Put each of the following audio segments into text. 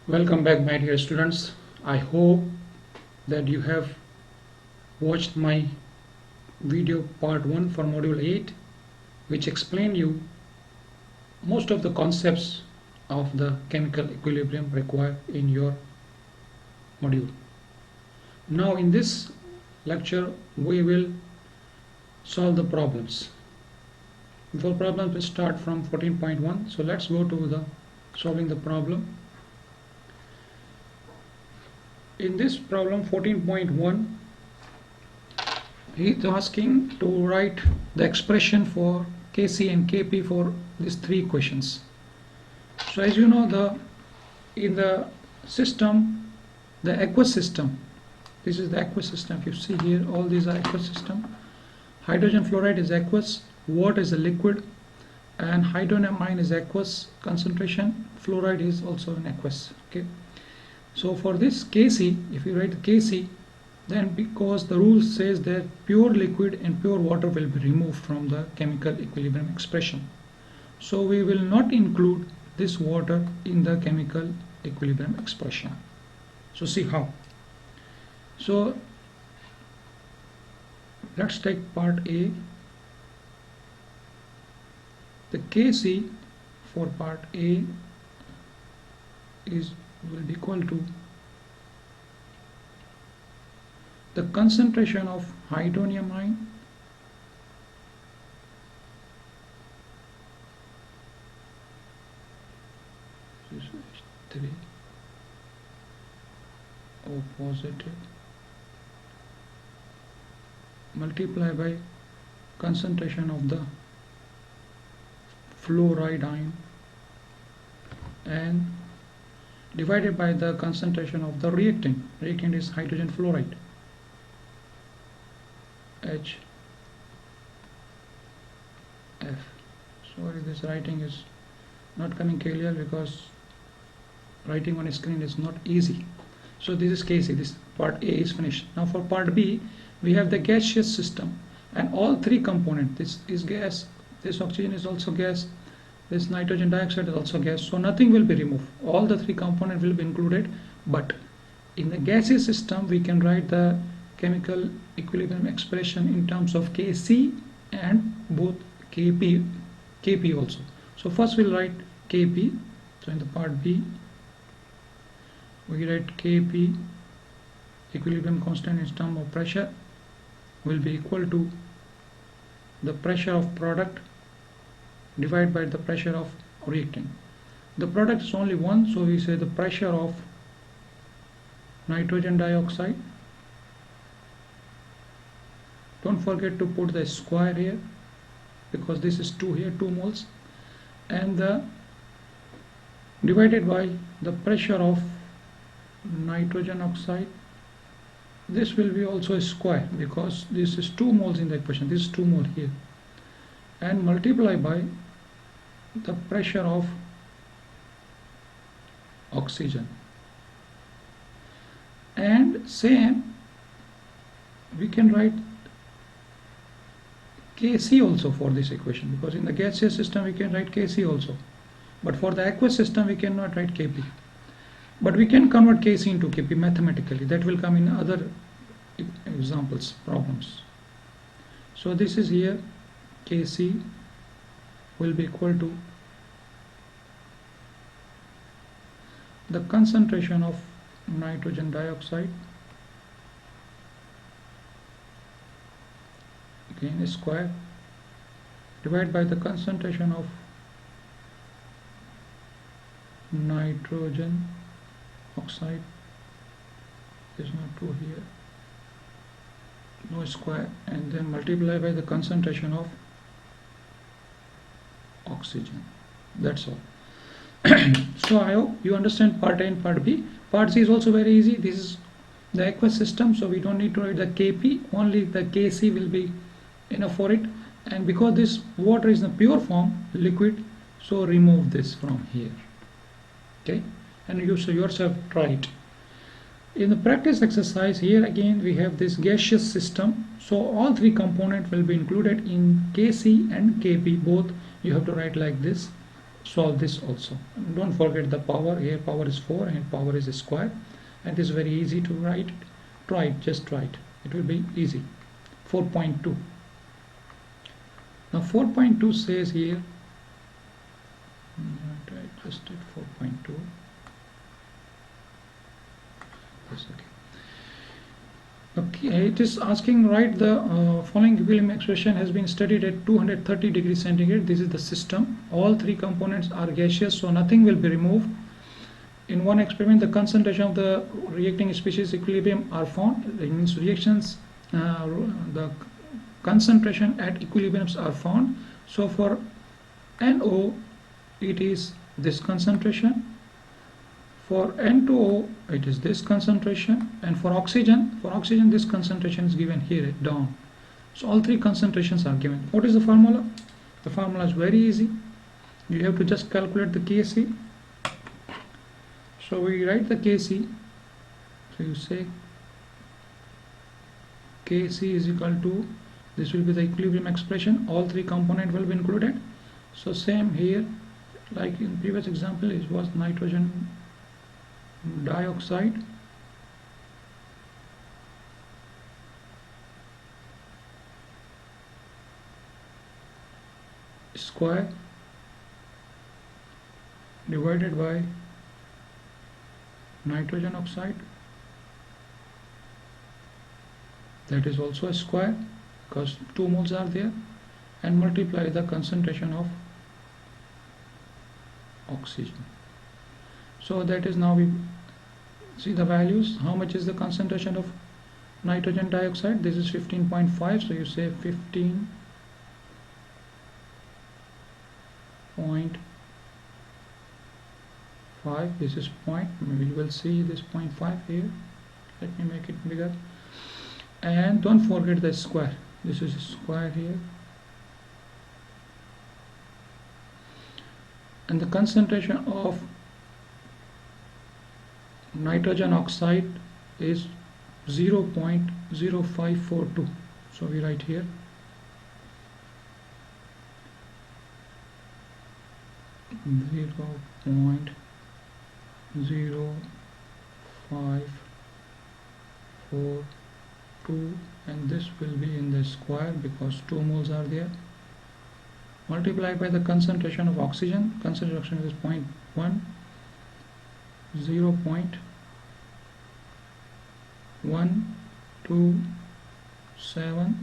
Welcome back, my dear students. I hope that you have watched my video part 1 for module 8, which explained you most of the concepts of the chemical equilibrium required in your module. Now in this lecture we will solve the problems. For problems we start from 14.1. So let's go to the solving the problem. In this problem 14.1, he is asking to write the expression for Kc and Kp for these three equations. So as you know, in the system, the aqueous system, this is the aqueous system. If you see here, all these are aqueous system. Hydrogen fluoride is aqueous, water is a liquid, and hydronium is aqueous concentration. Fluoride is also an aqueous. Okay. So for this Kc, if you write Kc, then because the rule says that pure liquid and pure water will be removed from the chemical equilibrium expression. So we will not include this water in the chemical equilibrium expression. So see how. So let's take part A. The Kc for part A will be equal to the concentration of hydronium ion H3 O positive multiply by concentration of the fluoride ion and divided by the concentration of the reactant. Reactant is hydrogen fluoride, HF. Sorry, this writing is not coming clear because writing on a screen is not easy. So this is Kc, this part A is finished. Now for part B, we have the gaseous system and all three components. This is gas, this oxygen is also gas, this nitrogen dioxide is also gas, so nothing will be removed. All the three components will be included, but in the gaseous system we can write the chemical equilibrium expression in terms of Kc and both Kp also. So first we'll write Kp. So in the part B we write Kp, equilibrium constant in terms of pressure, will be equal to the pressure of product divided by the pressure of reactant. The product is only one, so we say the pressure of nitrogen dioxide. Don't forget to put the square here because this is 2 here, 2 moles, and the divided by the pressure of nitrogen oxide. This will be also a square because this is 2 moles in the equation, this is 2 mole here, and multiply by the pressure of oxygen. And same we can write Kc also for this equation, because in the gaseous system we can write Kc also, but for the aqueous system we cannot write Kp. But we can convert Kc into Kp mathematically. That will come in other examples, problems. So this is here, Kc will be equal to the concentration of nitrogen dioxide, again square, divided by the concentration of nitrogen oxide, is not 2 here, no square, and then multiply by the concentration of oxygen. That's all. So I hope you understand part A and part B. Part C is also very easy. This is the aqueous system, so we don't need to write the Kp, only the Kc will be enough for it. And because this water is in a pure form, liquid, so remove this from here. Okay, and you yourself try it. In the practice exercise, here again we have this gaseous system, so all three components will be included in Kc and Kp, both you have to write like this. solve this also. Don't forget the power. Here power is 4 and power is a square, and it is very easy to write. Try it, just try it. It will be easy. 4.2. Now 4.2 says here, I just did 4.2. Yes, okay. Okay, it is asking, write the following equilibrium expression has been studied at 230 degrees centigrade. This is the system. All three components are gaseous, so nothing will be removed. In one experiment, the concentration of the reacting species equilibrium are found. It means reactions, the concentration at equilibriums are found. So for NO, it is this concentration. For N2O, it is this concentration, and for oxygen, this concentration is given here down. So all three concentrations are given. What is the formula? The formula is very easy. You have to just calculate the Kc. So we write the Kc. So you say Kc is equal to, this will be the equilibrium expression. All three components will be included. So same here, like in previous example, it was nitrogen dioxide square divided by nitrogen oxide, that is also a square because 2 moles are there, and multiply the concentration of oxygen. So that is, now we see the values. How much is the concentration of nitrogen dioxide? This is 15.5, so you say 15.5. This is point, maybe you will see this 0.5 here. Let me make it bigger. And don't forget the square. This is a square here. And the concentration of nitrogen oxide is 0.0542. So we write here 0.0542, and this will be in the square because 2 moles are there. Multiply by the concentration of oxygen. Concentration is 0.1, 0.127.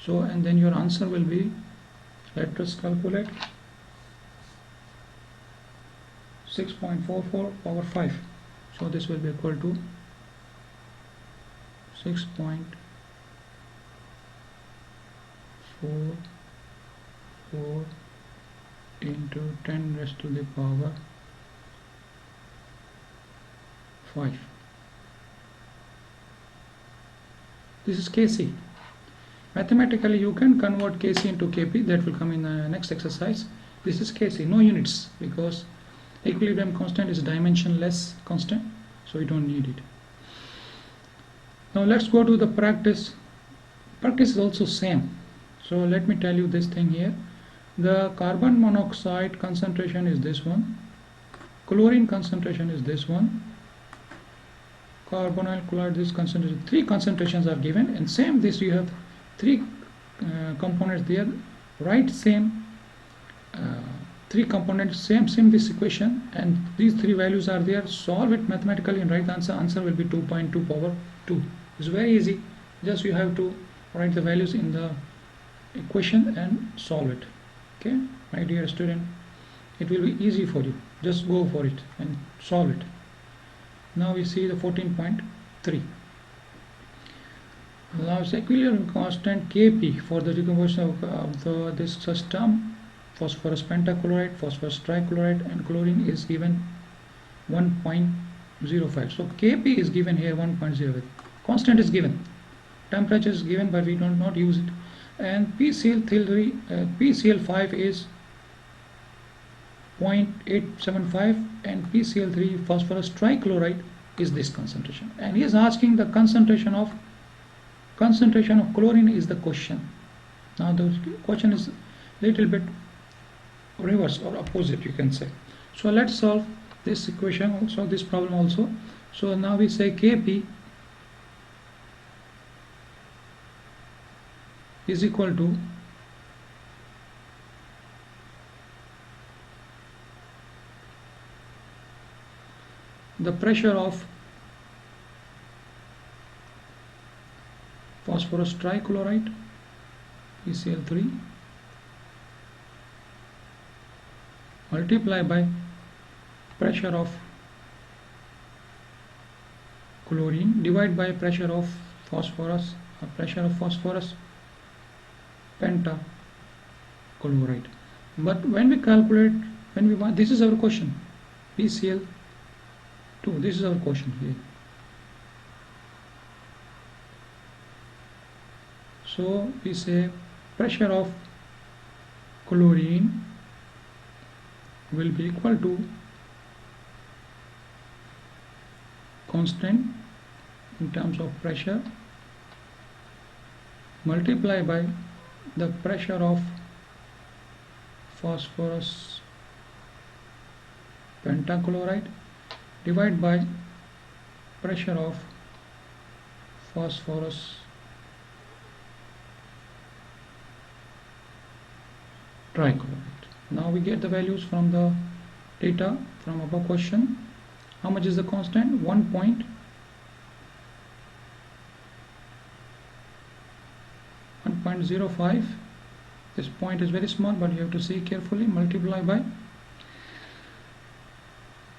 So, and then your answer will be, let us calculate, 6.44 power 5. So this will be equal to 6.44 into 10 raised to the power 5. This is Kc. Mathematically you can convert Kc into Kp, that will come in the next exercise. This is Kc, no units, because equilibrium constant is dimensionless constant, so you don't need it. Now let's go to the practice. Practice is also same. So let me tell you this thing here. The carbon monoxide concentration is this one, chlorine concentration is this one, carbonyl chloride, this concentration. 3 concentrations are given, and same this you have 3 components there. Write same 3 components, same this equation, and these 3 values are there. Solve it mathematically and write the answer. Answer will be 2.2 power 2. It's very easy. Just you have to write the values in the equation and solve it. Okay, my dear student, it will be easy for you. Just go for it and solve it. Now we see the 14.3. Now it's equilibrium constant Kp for the decomposition of this system. Phosphorus pentachloride, phosphorus trichloride, and chlorine is given 1.05. So Kp is given here 1.05. Constant is given. Temperature is given, but we do not use it. And PCl5 is 0.875, and PCl3 phosphorus trichloride is this concentration. And he is asking the concentration of chlorine is the question. Now the question is little bit reverse or opposite, you can say. So let's solve this equation also, this problem also. So now we say Kp is equal to the pressure of phosphorus trichloride PCl3 multiply by pressure of chlorine divide by pressure of phosphorus pentachloride. But when we calculate, when we want, this is our question, PCl2, this is our question here. So we say pressure of chlorine will be equal to constant in terms of pressure multiply by the pressure of phosphorus pentachloride divide by pressure of phosphorus trichloride. Now we get the values from the data from above question. How much is the constant? 1.05. This point is very small, but you have to see carefully. Multiply by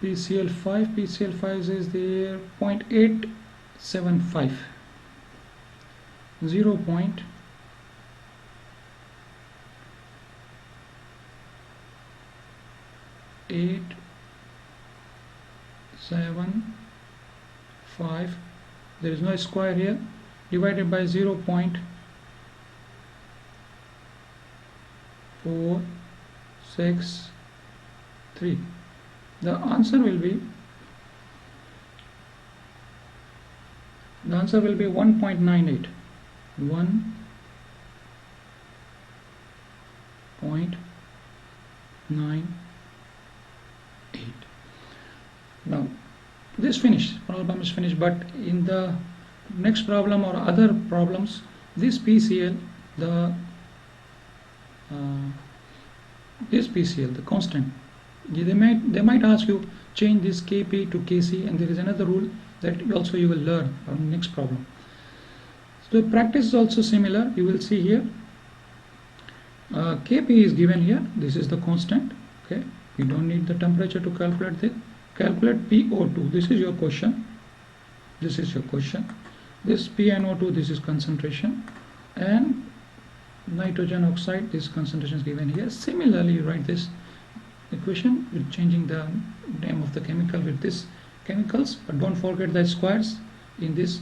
PCl5. PCl5 is there 0.875. 0.875. There is no square here. Divided by 0.463. The answer will be 1.98. 1.98. Now this problem is finished, but in the next problem or other problems, this PCl, the constant, they might ask you change this Kp to Kc, and there is another rule that also you will learn on the next problem. So the practice is also similar. You will see here Kp is given here. This is the constant. Okay, you don't need the temperature to calculate this. Calculate PO2. This is your question. This PNO2, this is concentration, and nitrogen oxide, this concentration is given here. Similarly, you write this equation with changing the name of the chemical with this chemicals, but don't forget the squares. In this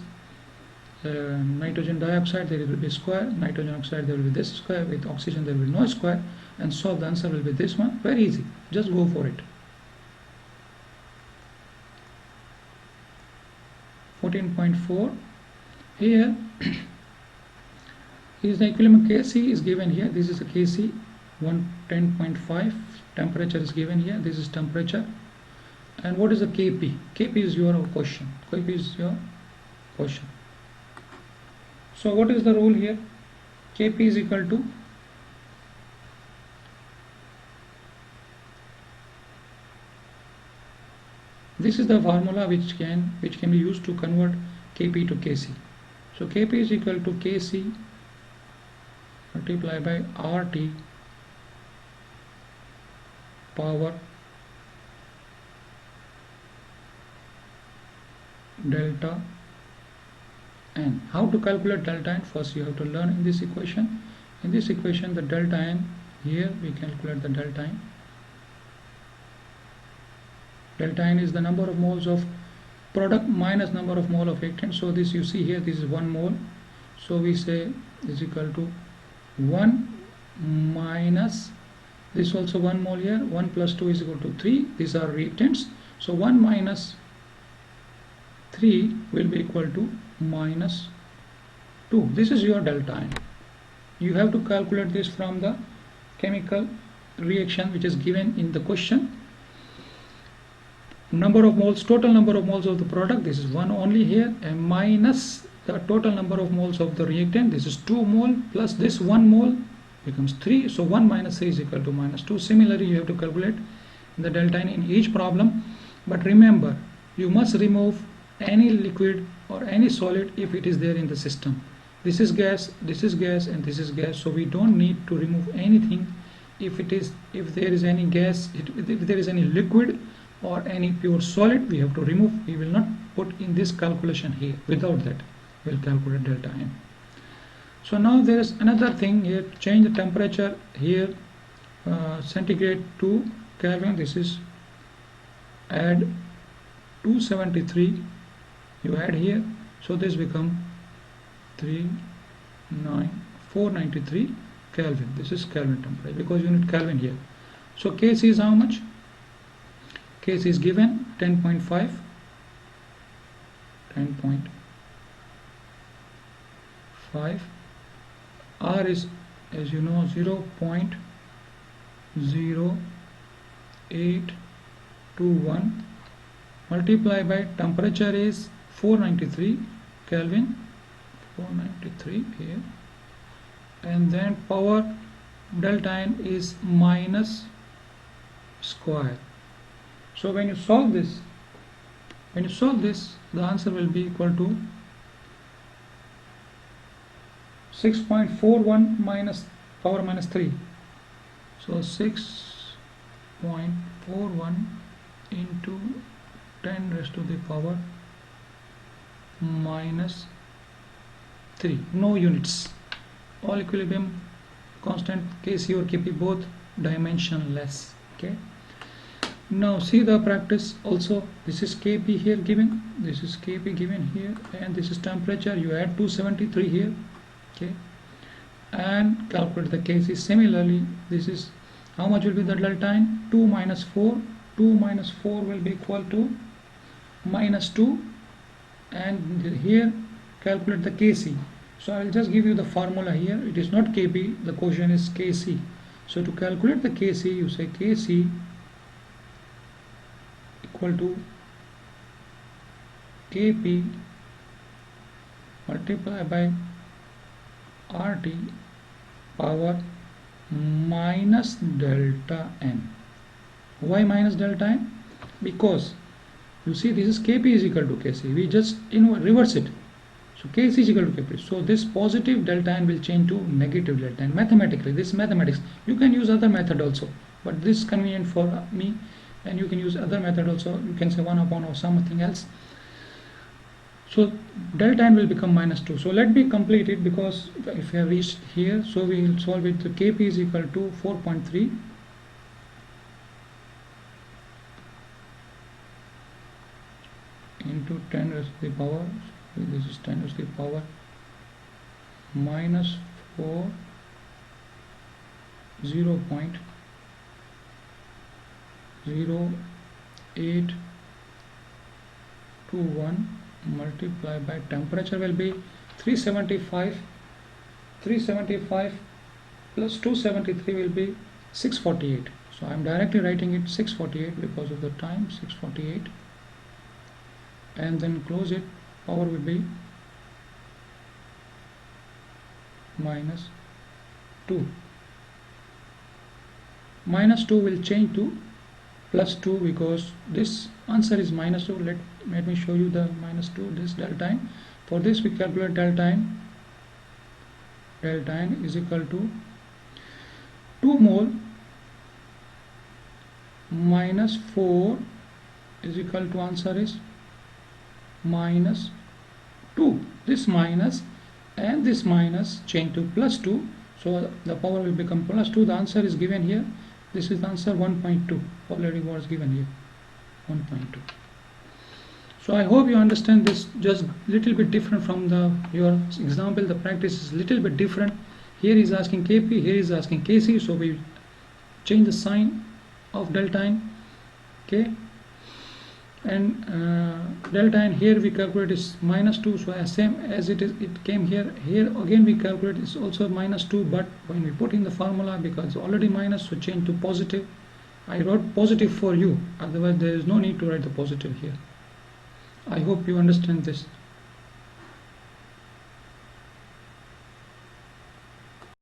nitrogen dioxide there will be square, nitrogen oxide there will be this square, with oxygen there will be no square, and so the answer will be this one. Very easy, just go for it. 14.4. Here is the equilibrium. Kc is given here. This is a Kc 110.5. Temperature is given here. This is temperature. And what is the Kp? Kp is your question. So what is the rule here? Kp is equal to this is the formula which can be used to convert Kp to Kc. So Kp is equal to Kc multiplied by RT power delta n. How to calculate delta n? First you have to learn in this equation. In this equation the delta n, here we calculate the delta n. Delta n is the number of moles of product minus number of mole of reactant. So this you see here, this is 1 mole. So we say is equal to 1 minus this, also 1 mole here. 1 plus 2 is equal to 3. These are reactants. So 1 minus 3 will be equal to minus 2. This is your delta n. You have to calculate this from the chemical reaction which is given in the question. Number of moles, total number of moles of the product, this is 1 only here, and minus the total number of moles of the reactant, this is 2 mole, plus this 1 mole becomes 3. So 1 minus 3 is equal to minus 2. Similarly, you have to calculate the delta N in each problem. But remember, you must remove any liquid or any solid if it is there in the system. This is gas, and this is gas. So we don't need to remove anything if there is any gas, if there is any liquid or any pure solid, we have to remove. We will not put in this calculation here. Without that, we will calculate delta N. So now there is another thing here. Change the temperature here, centigrade to Kelvin. This is add 273. You add here, so this become 493 Kelvin. This is Kelvin temperature because you need Kelvin here. So Kc is how much? Kc is given 10.5. R is, as you know, 0.0821 multiply by temperature is 493 Kelvin, 493 here, and then power delta N is minus square. So when you solve this, the answer will be equal to 6.41 minus power minus 3. So 6.41 into 10 raised to the power minus 3. No units. All equilibrium constant Kc or Kp both dimensionless. Okay. Now see the practice also. This is Kp here given, this is Kp given here, and this is temperature. You add 273 here, okay, and calculate the Kc. Similarly, this is how much will be the delta N? 2 minus 4. 2 minus 4 will be equal to minus 2, and here calculate the Kc. So I will just give you the formula here. It is not Kp, the question is Kc. So to calculate the Kc, you say Kc equal to Kp multiply by RT power minus delta N. Why minus delta N? Because you see this is Kp is equal to Kc. We just reverse it. So Kc is equal to Kp. So this positive delta N will change to negative delta N. Mathematically, this is mathematics. You can use other method also, but this is convenient for me, and you can use other method also. You can say 1 upon or something else. So delta N will become minus 2. So let me complete it, because if we have reached here, so we will solve it. So Kp is equal to 4.3 into 10 raised to the power, so this is 10 raised to the power minus 4, 0.0821 multiply by temperature will be 375 plus 273 will be 648. So I am directly writing it 648 because of the time, 648, and then close it. Power will be minus 2. Minus 2 will change to plus 2 because this answer is minus 2. Let me show you the minus 2, this delta N. For this we calculate delta N. Delta N is equal to 2 mole minus 4 is equal to, answer is minus 2. This minus and this minus change to plus 2. So the power will become plus 2. The answer is given here. This is the answer 1.2. Already was given here 1.2. So I hope you understand this. Just little bit different from your example. The practice is little bit different. Here is asking Kp, here is asking Kc. So we change the sign of delta N. Okay. and delta, and here we calculate is -2, so as same as it came here again we calculate is also -2, but when we put in the formula, because it's already minus, so change to positive. I wrote positive for you, otherwise there is no need to write the positive here. I hope you understand this.